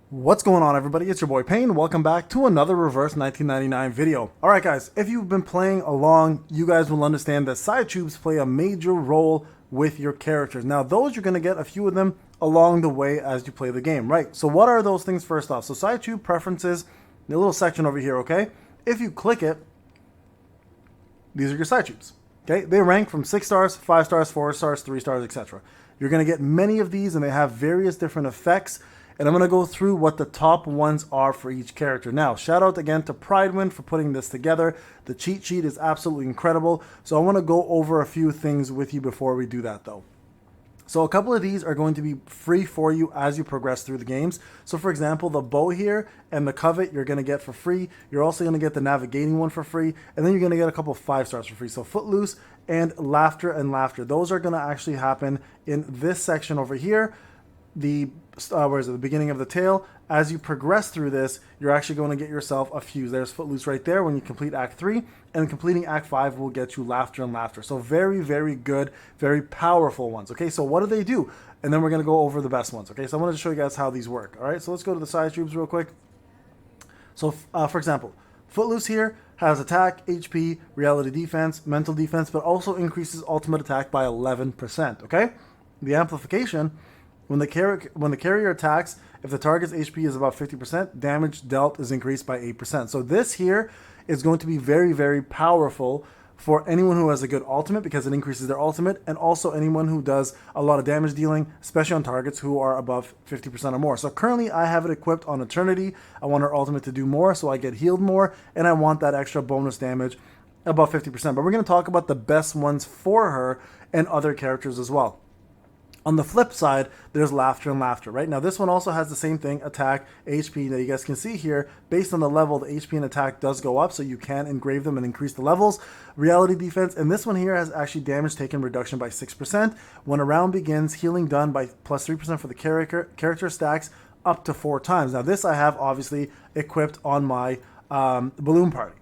What's going on, everybody? It's your boy Payne. Welcome back to another Reverse 1999 video. Alright guys, if you've been playing along, you guys will understand that Psychubes play a major role with your characters. Now those, you're going to get a few of them along the way as you play the game, right? So what are those things first off? So Psychube preferences, the little section over here, okay? If you click it, these are your Psychubes. Okay, they rank from 6 stars, 5 stars, 4 stars, 3 stars, etc. You're going to get many of these and they have various different effects. And I'm going to go through what the top ones are for each character. Now, shout out again to Prydwen for putting this together. The cheat sheet is absolutely incredible. So I want to go over a few things with you before we do that though. So a couple of these are going to be free for you as you progress through the games. So for example, the bow here and the covet you're going to get for free. You're also going to get the navigating one for free. And then you're going to get a couple of 5 stars for free. So footloose and laughter and laughter. Those are going to actually happen in this section over here. The beginning of the tail. As you progress through this, you're actually going to get yourself a fuse. There's footloose right there when you complete Act 3, and completing Act 5 will get you laughter and laughter. So very, very good, very powerful ones. Okay, so what do they do? And then we're going to go over the best ones. Okay, so I wanted to show you guys how these work. All right, so let's go to the Psychubes real quick. So for example, footloose here has attack, HP, reality defense, mental defense, but also increases ultimate attack by 11%. Okay, the amplification. When the carrier attacks, if the target's HP is about 50%, damage dealt is increased by 8%. So this here is going to be very, very powerful for anyone who has a good ultimate because it increases their ultimate, and also anyone who does a lot of damage dealing, especially on targets who are above 50% or more. So currently I have it equipped on Eternity. I want her ultimate to do more, so I get healed more, and I want that extra bonus damage above 50%. But we're going to talk about the best ones for her and other characters as well. On the flip side, there's laughter and laughter, right? Now, this one also has the same thing, attack, HP. Now, you guys can see here, based on the level, the HP and attack does go up, so you can engrave them and increase the levels. Reality defense, and this one here has actually damage taken reduction by 6%. When a round begins, healing done by plus 3% for the character stacks up to 4 times. Now, this I have obviously equipped on my balloon party.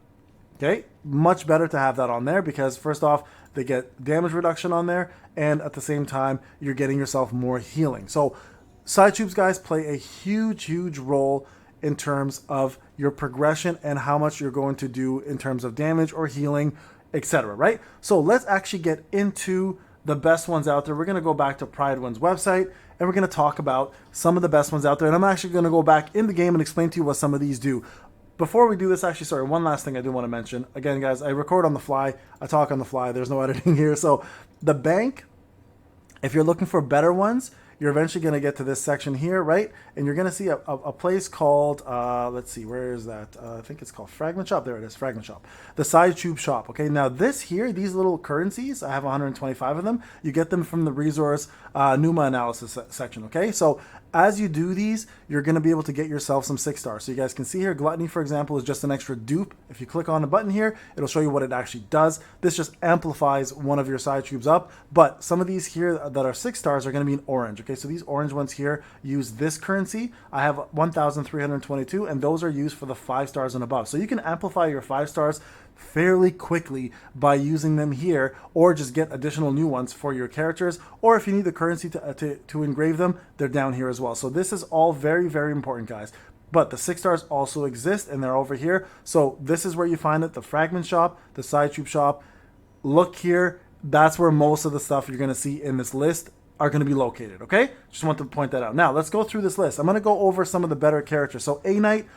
Okay, much better to have that on there because first off, they get damage reduction on there, and at the same time, you're getting yourself more healing. So Psychubes, guys, play a huge, huge role in terms of your progression and how much you're going to do in terms of damage or healing, etc. Right? So let's actually get into the best ones out there. We're going to go back to Prydwen's website, and we're going to talk about some of the best ones out there. And I'm actually going to go back in the game and explain to you what some of these do. Before we do this, actually, sorry, one last thing I do want to mention. Again, guys, I record on the fly. I talk on the fly. There's no editing here. So the bank, if you're looking for better ones, you're eventually going to get to this section here, right? And you're going to see a place called, let's see, where is that? I think it's called Fragment Shop. There it is, Fragment Shop. The Psychube Shop, okay? Now this here, these little currencies, I have 125 of them. You get them from the resource Numa analysis section, okay? So as you do these, you're going to be able to get yourself some 6 stars. So you guys can see here, Gluttony, for example, is just an extra dupe. If you click on the button here, it'll show you what it actually does. This just amplifies one of your Psychubes up. But some of these here that are 6 stars are going to be in orange. Okay, so these orange ones here use this currency. I have 1,322, and those are used for the 5 stars and above. So you can amplify your 5 stars fairly quickly by using them here, or just get additional new ones for your characters, or if you need the currency to engrave them, they're down here as well. So this is all very, very important, guys. But the 6 stars also exist, and they're over here. So this is where you find it, the Fragment Shop, the Psychube Shop. Look here, that's where most of the stuff you're going to see in this list are going to be located, okay? Just want to point that out. Now, let's go through this list. I'm going to go over some of the better characters. So A-Knight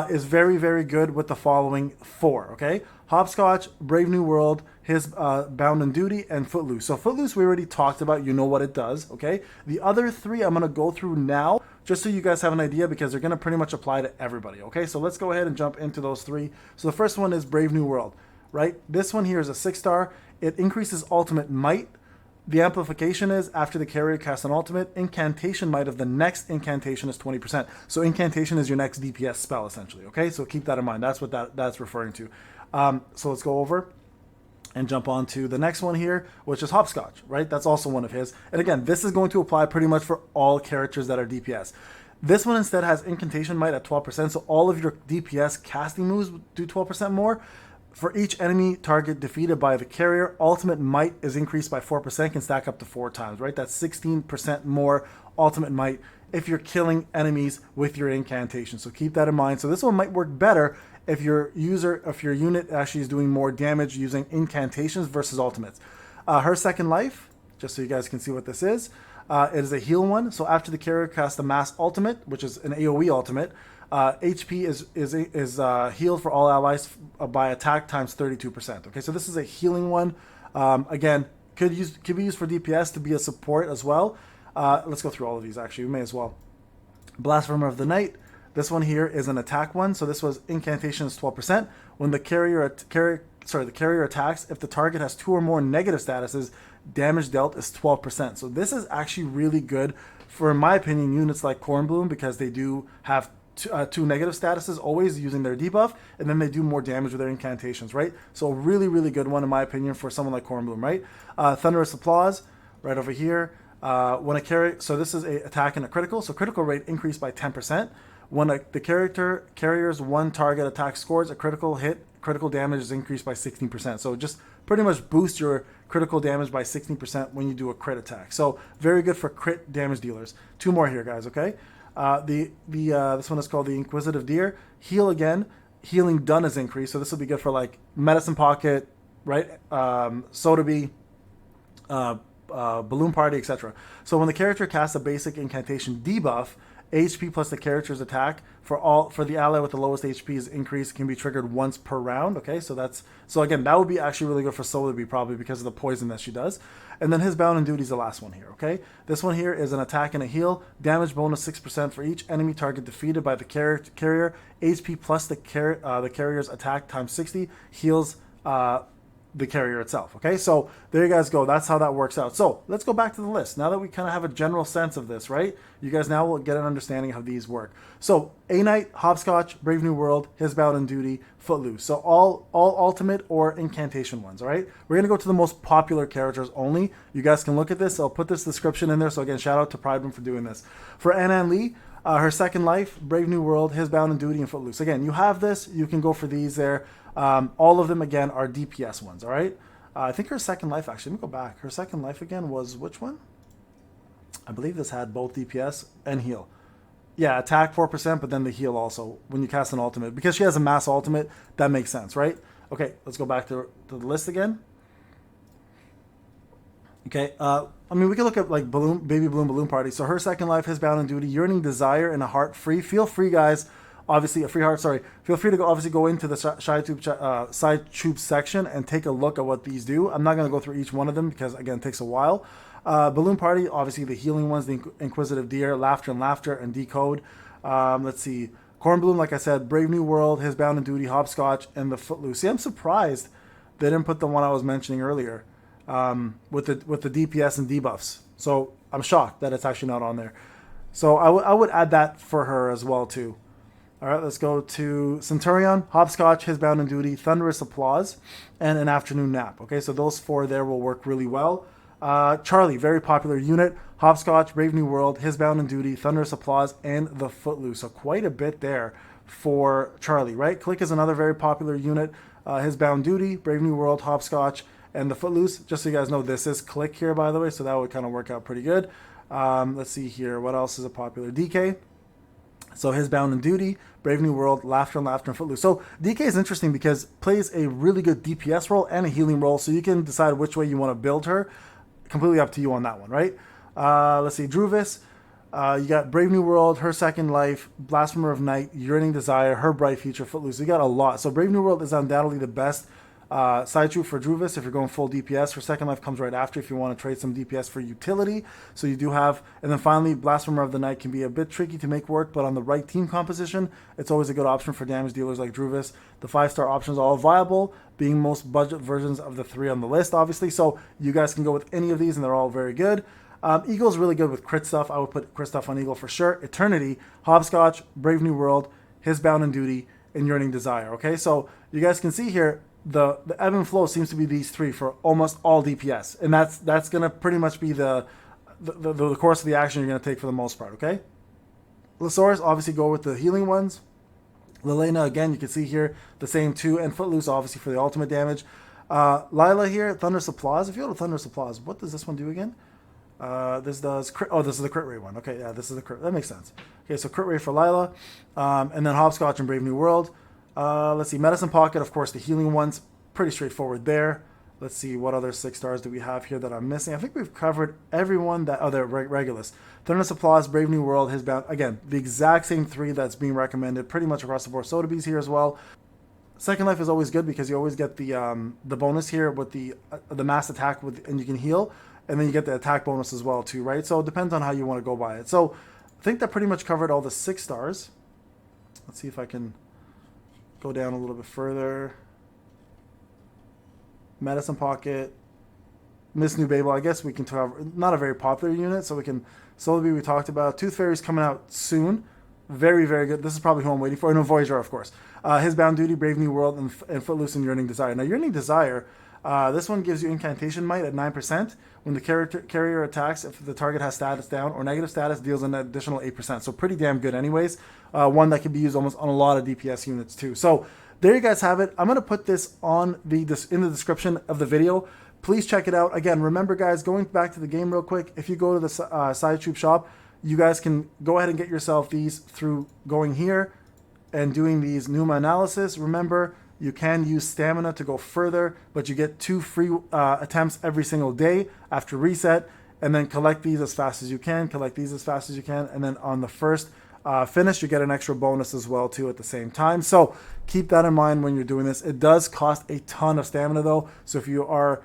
is very, very good with the following 4, okay? Hopscotch, Brave New World, his Bound and Duty, and Footloose. So Footloose we already talked about. You know what it does, okay? The other 3 I'm going to go through now just so you guys have an idea because they're going to pretty much apply to everybody, okay? So let's go ahead and jump into those 3. So the first one is Brave New World, right? This one here is a 6 star. It increases ultimate might. The amplification is after the carrier casts an ultimate, incantation might of the next incantation is 20%. So incantation is your next DPS spell essentially, okay? So keep that in mind. That's what that's referring to. So let's go over and jump on to the next one here, which is Hopscotch, right? That's also one of his. And again, this is going to apply pretty much for all characters that are DPS. This one instead has incantation might at 12%, so all of your DPS casting moves do 12% more. For each enemy target defeated by the carrier, ultimate might is increased by 4%, can stack up to 4 times, right? That's 16% more ultimate might if you're killing enemies with your incantation. So keep that in mind. So this one might work better if your unit actually is doing more damage using incantations versus ultimates. Her second life, just so you guys can see what this is, it is a heal one. So after the carrier casts a mass ultimate, which is an AoE ultimate, HP is healed for all allies by attack times 32%. Okay, so this is a healing one. Again, could be used for DPS to be a support as well. Let's go through all of these. Actually, we may as well. Blasphemer of the Night. This one here is an attack one. So this was incantation is 12%. When the carrier attacks, if the target has 2 or more negative statuses, damage dealt is 12%. So this is actually really good for, in my opinion, units like Cornbloom, because they do have two negative statuses always using their debuff, and then they do more damage with their incantations, right? So really, really good one in my opinion for someone like Cornbloom, right? Thunderous Applause, right over here. When a carrier, so this is a attack and a critical, so critical rate increased by 10%. When the carrier's one target attack scores a critical hit, critical damage is increased by 16%. So just pretty much boost your critical damage by 16% when you do a crit attack. So very good for crit damage dealers. 2 more here, guys, okay? This one is called the Inquisitive Deer. Heal again. Healing done is increased, so this will be good for like Medicine Pocket, right? Sotheby, Balloon Party, etc. So when the character casts a basic incantation debuff, HP plus the character's attack for the ally with the lowest HP is increased, can be triggered once per round. Okay, so again, that would be actually really good for Sotheby, probably because of the poison that she does. And then his Bound and Duty is the last one here. Okay, this one here is an attack and a heal. Damage bonus 6% for each enemy target defeated by the carrier. HP plus the carrier's attack times 60 heals the carrier itself. Okay, so there you guys go. That's how that works out. So let's go back to the list. Now that we kind of have a general sense of this, right? You guys now will get an understanding of how these work. So A-Knight, Hopscotch, Brave New World, His Bound and Duty, Footloose. So all ultimate or incantation ones, all right? We're going to go to the most popular characters only. You guys can look at this. I'll put this description in there. So again, shout out to Prydwen for doing this. For Anan Lee, her second life, Brave New World, His Bound and Duty, and Footloose. Again, you have this. You can go for these there. All of them, again, are DPS ones, all right? I think her second life, actually, let me go back. Her second life, again, was which one? I believe this had both DPS and heal. Yeah, attack 4%, but then the heal also when you cast an ultimate. Because she has a mass ultimate, that makes sense, right? Okay, let's go back to the list again. Okay, I mean, we can look at like Baby Bloom Balloon Party. So her second life, His Bound and Duty, Yearning Desire, and a Heart Free. Feel free, guys. Obviously, a free heart, sorry. Feel free to go into the Psychubes section and take a look at what these do. I'm not going to go through each one of them because, again, it takes a while. Balloon Party, obviously the healing ones, the Inquisitive Deer, Laughter, and Decode. Let's see. Cornbloom, like I said, Brave New World, His Bound and Duty, Hopscotch, and the Footloose. See, I'm surprised they didn't put the one I was mentioning earlier with the DPS and debuffs. So I'm shocked that it's actually not on there. So I would add that for her as well, too. All right, let's go to Centurion, Hopscotch, His Bound and Duty, Thunderous Applause, and an Afternoon Nap. Okay, so those 4 there will work really well. Charlie, very popular unit, Hopscotch, Brave New World, His Bound and Duty, Thunderous Applause, and the Footloose. So quite a bit there for Charlie, right? Click is another very popular unit, His Bound Duty, Brave New World, Hopscotch, and the Footloose. Just so you guys know, this is Click here, by the way, so that would kind of work out pretty good. Let's see here. What else is a popular? DK. So His Bound and Duty, Brave New World, Laughter, and Footloose. So DK is interesting because plays a really good DPS role and a healing role, so you can decide which way you want to build her. Completely up to you on that one, right? Let's see, Druvis. You got Brave New World, Her Second Life, Blasphemer of Night, Yearning Desire, Her Bright Future, Footloose. You got a lot. So Brave New World is undoubtedly the best side troop for Druvis if you're going full DPS. Her Second Life comes right after if you want to trade some DPS for utility. So you do have, and then finally, Blasphemer of the Night can be a bit tricky to make work, but on the right team composition, it's always a good option for damage dealers like Druvis. The 5-star options are all viable, being most budget versions of the 3 on the list, obviously. So you guys can go with any of these, and they're all very good. Eagle's really good with crit stuff. I would put crit stuff on Eagle for sure. Eternity, Hopscotch, Brave New World, His Bound and Duty, and Yearning Desire. Okay, so you guys can see here, the ebb and flow seems to be these 3 for almost all DPS, and that's going to pretty much be the course of the action you're going to take for the most part. Okay, Lysaurus, obviously go with the healing ones. Lelena, again, you can see here the same 2, and Footloose obviously for the ultimate damage. Lila here, Thunderous Applause. If you go to Thunderous Applause, what does this one do again? This does crit. Oh, this is the crit rate one. Okay, yeah, this is the crit. That makes sense. Okay, so crit rate for Lila, and then Hopscotch and Brave New World. Let's see, Medicine Pocket, of course, the healing ones. Pretty straightforward there. Let's see, what other 6 stars do we have here that I'm missing? I think we've covered everyone that other Regulus. Thunderous Applause, Brave New World, his bound. Again, the exact same 3 that's being recommended pretty much across the board. Sotheby's here as well. Second Life is always good because you always get the bonus here with the mass attack and you can heal, and then you get the attack bonus as well too, right? So it depends on how you want to go by it. So I think that pretty much covered all the 6 stars. Let's see if I can go down a little bit further. Medicine Pocket, Miss New Babel. I guess we can cover, not a very popular unit, so we can. Sotheby's we talked about. Tooth Fairy's coming out soon. Very, very good. This is probably who I'm waiting for. And Voyager, of course. His Bound Duty, Brave New World, and Footloose and Yearning Desire. Now, Yearning Desire, this one gives you Incantation Might at 9%. When the carrier attacks, if the target has status down or negative status, deals an additional 8%. So pretty damn good anyways. One that can be used almost on a lot of DPS units too. So there you guys have it. I'm going to put this on in the description of the video. Please check it out. Again, remember guys, going back to the game real quick, if you go to the Psychubes shop, you guys can go ahead and get yourself these through going here and doing these Pneuma analysis. Remember, you can use stamina to go further, but you get 2 free attempts every single day after reset, and then collect these as fast as you can, collect these as fast as you can, and then on the first finish, you get an extra bonus as well too at the same time. So keep that in mind when you're doing this. It does cost a ton of stamina though, so if you are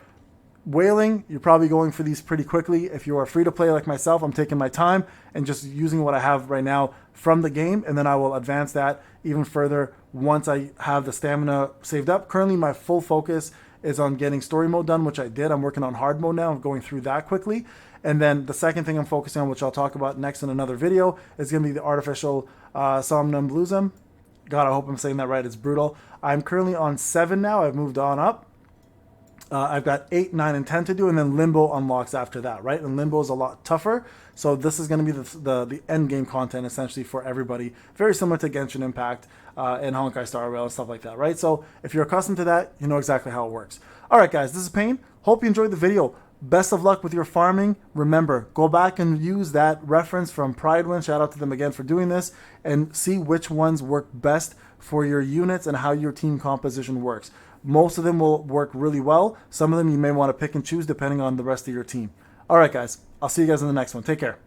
whaling, you're probably going for these pretty quickly. If you are free to play like myself, I'm taking my time and just using what I have right now from the game, and then I will advance that even further once I have the stamina saved up. Currently, my full focus is on getting story mode done, which I did. I'm working on hard mode now. I'm going through that quickly. And then the second thing I'm focusing on, which I'll talk about next in another video, is going to be the artificial somnambulism. God, I hope I'm saying that right. It's brutal. I'm currently on 7 now. I've moved on up. I've got 8, 9, and 10 to do, and then Limbo unlocks after that, right? And Limbo is a lot tougher, so this is going to be the end game content essentially for everybody. Very similar to Genshin Impact and Honkai Star Rail and stuff like that, right? So if you're accustomed to that, you know exactly how it works. All right, guys, this is Payne. Hope you enjoyed the video. Best of luck with your farming. Remember, go back and use that reference from Prydwen. Shout out to them again for doing this, and see which ones work best for your units and how your team composition works. Most of them will work really well. Some of them you may want to pick and choose depending on the rest of your team. All right, guys. I'll see you guys in the next one. Take care.